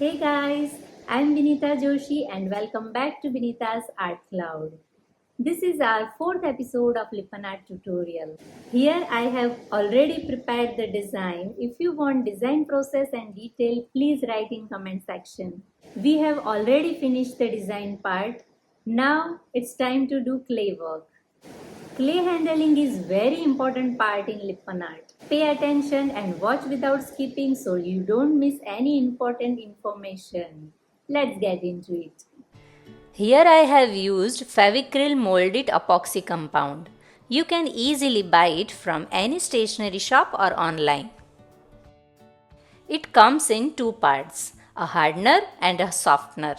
Hey guys, I'm Binita Joshi and welcome back to Binita's Art Cloud. This is our fourth episode of Lippan Art tutorial. Here I have already prepared the design. If you want design process and detail, please write in comment section. We have already finished the design part. Now it's time to do clay work. Clay handling is very important part in Lippan art. Pay attention and watch without skipping so you don't miss any important information. Let's get into it. Here I have used Fevicryl Moldit epoxy compound. You can easily buy it from any stationery shop or online. It comes in two parts, a hardener and a softener.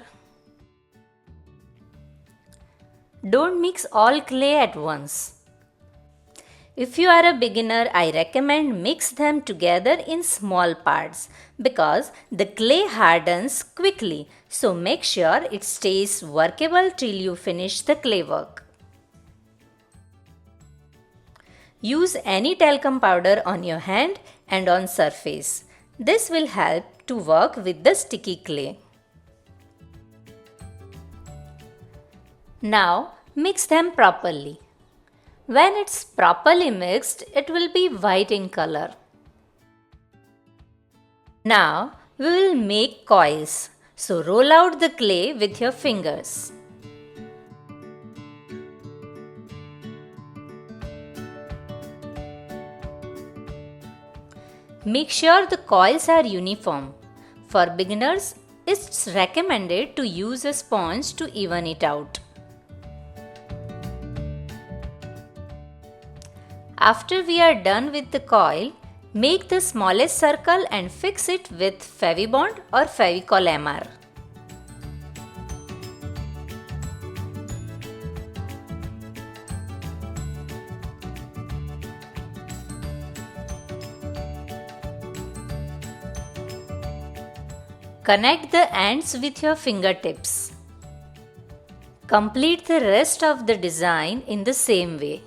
Don't mix all clay at once. If you are a beginner, I recommend mix them together in small parts because the clay hardens quickly, so make sure it stays workable till you finish the clay work. Use any talcum powder on your hand and on surface. This will help to work with the sticky clay. Now mix them properly. When it's properly mixed, it will be white in color. Now we will make coils. So roll out the clay with your fingers. Make sure the coils are uniform. For beginners, it's recommended to use a sponge to even it out. After we are done with the coil, make the smallest circle and fix it with Fevibond or Fevicol MR. Connect the ends with your fingertips. Complete the rest of the design in the same way.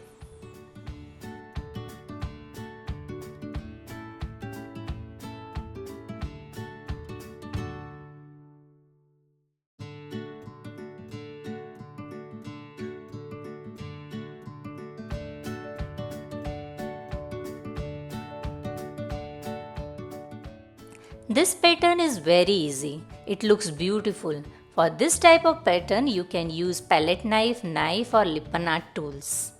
This pattern is very easy. It looks beautiful. For this type of pattern, you can use palette knife, or Lippan art tools.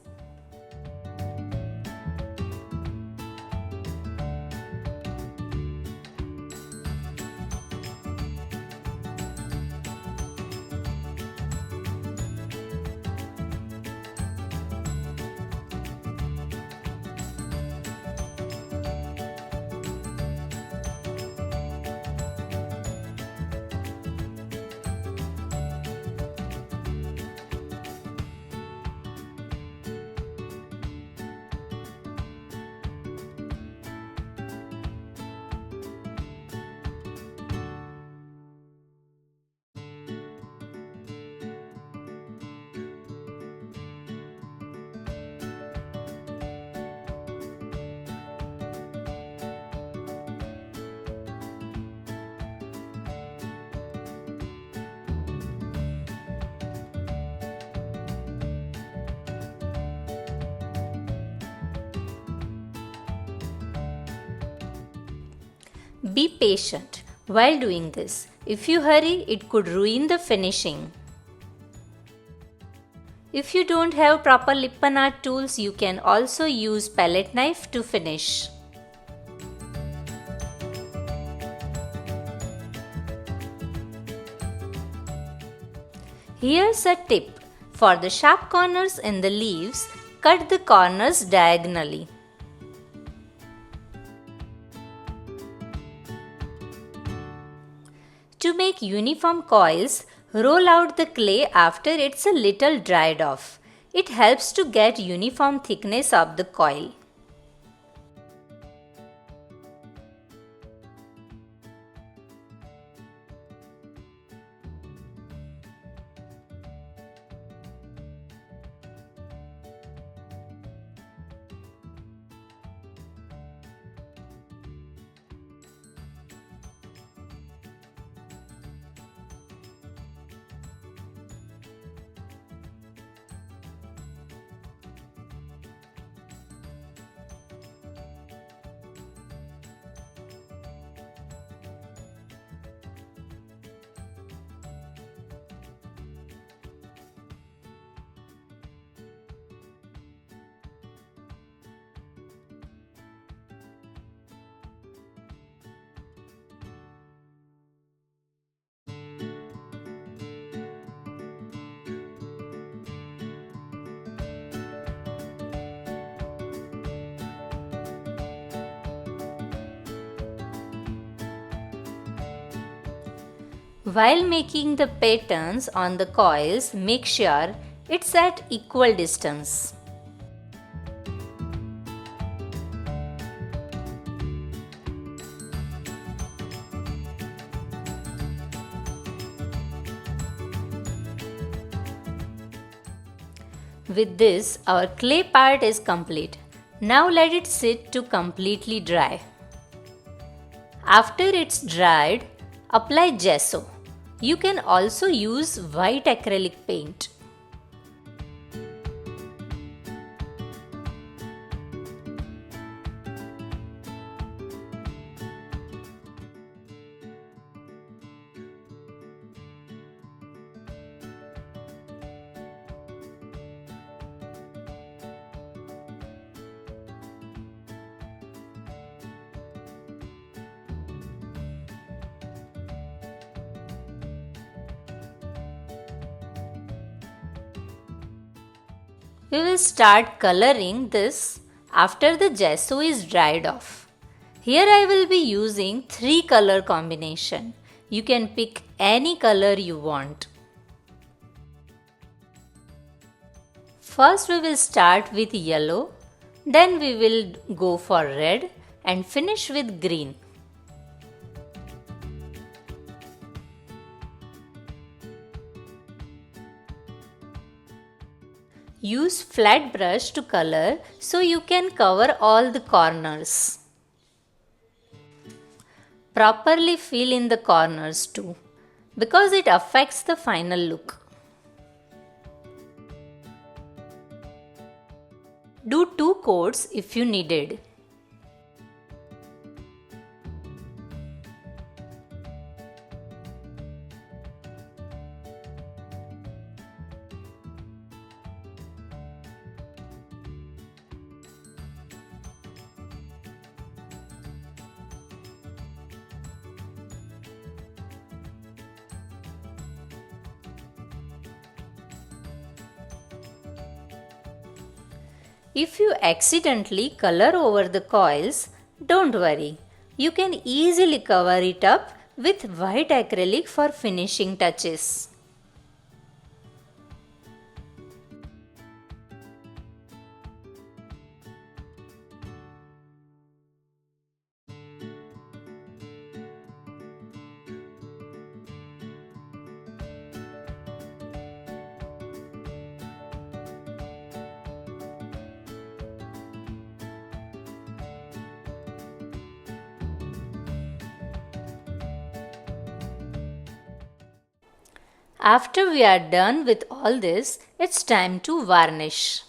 Be patient while doing this. If you hurry, it could ruin the finishing. If you don't have proper Lippan art tools, you can also use palette knife to finish. Here's a tip. For the sharp corners in the leaves, cut the corners diagonally. To make uniform coils, roll out the clay after it's a little dried off. It helps to get uniform thickness of the coil. While making the patterns on the coils, make sure it's at equal distance. With this, our clay part is complete. Now let it sit to completely dry. After it's dried, apply gesso. You can also use white acrylic paint. We will start coloring this after the gesso is dried off. Here I will be using 3 color combination. You can pick any color you want. First we will start with yellow, then we will go for red and finish with green. Use flat brush to color so you can cover all the corners. Properly fill in the corners too, because it affects the final look. Do 2 coats if you needed. If you accidentally color over the coils, don't worry. You can easily cover it up with white acrylic for finishing touches. After we are done with all this, it's time to varnish.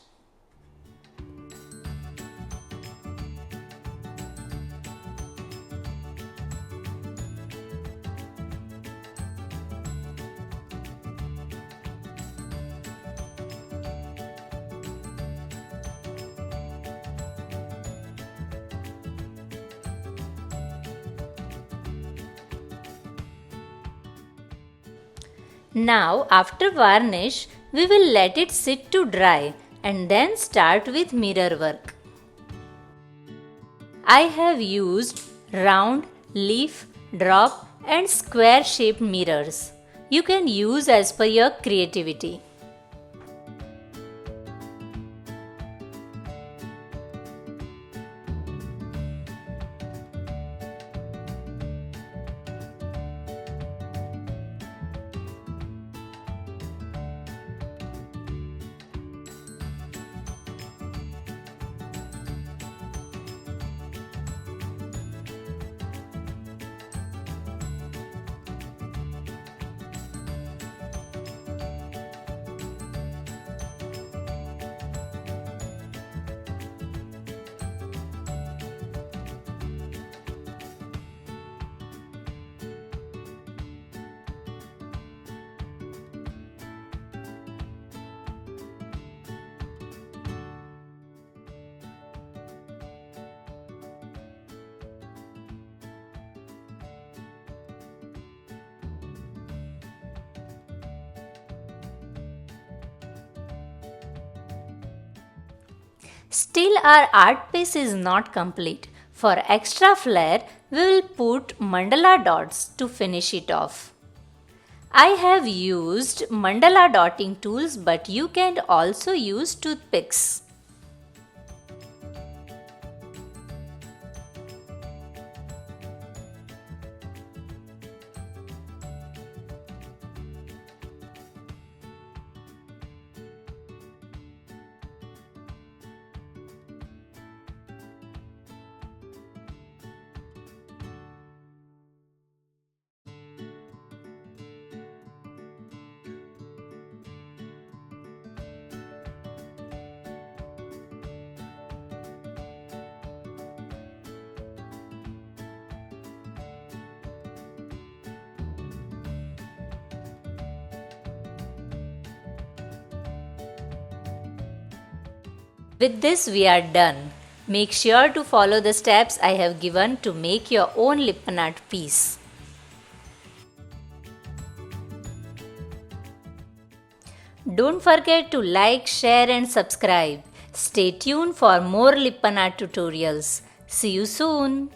Now after varnish, we will let it sit to dry and then start with mirror work. I have used round, leaf, drop and square shaped mirrors. You can use as per your creativity. Still our art piece is not complete. For extra flair, we will put mandala dots to finish it off. I have used mandala dotting tools, but you can also use toothpicks. With this, we are done. Make sure to follow the steps I have given to make your own Lippan art piece. Don't forget to like, share and subscribe. Stay tuned for more Lippan art tutorials. See you soon.